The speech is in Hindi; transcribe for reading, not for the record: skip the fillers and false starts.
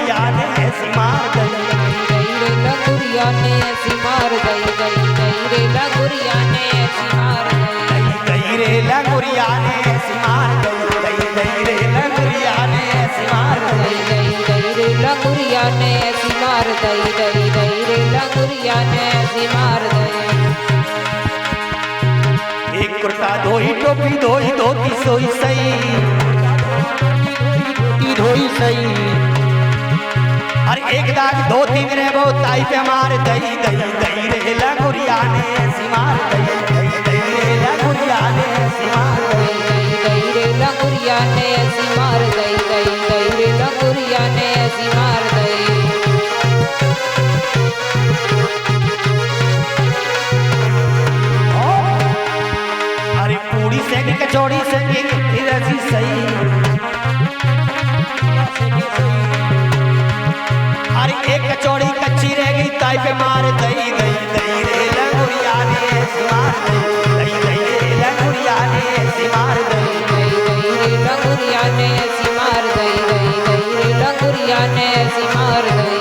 लंगुरिया ने ऐसी मार दई रे लंगुरिया ने ऐसी मार दई रे लंगुरिया ने ऐसी मार दई रे लंगुरिया ने ऐसी मार दई रे लंगुरिया ने ऐसी मार दई रे लंगुरिया ने ऐसी मार दई रे लंगुरिया ने ऐसी मार दई। एक कुर्ता धोई टोपी धोई धोती सोई सही धोई सही और एक दाग धोती मेरे वो ताई पे मार दई रे लंगुरिया ने ऐसी मार दई रे लंगुरिया ने ऐसी मार दई रे लंगुरिया ने ऐसी मार दई रे लंगुरिया ने ऐसी मार दई। अरे पूरी से कचौड़ी से रसी सही अरे एक कचौड़ी कच्ची रह गई ताई पे मार दई रे लंगुरिया ने ऐसी मार दई रे लंगुरिया ने ऐसी मार दई रे लंगुरिया ने ऐसी मार दई रे लंगुरिया ने ऐसी मार दई।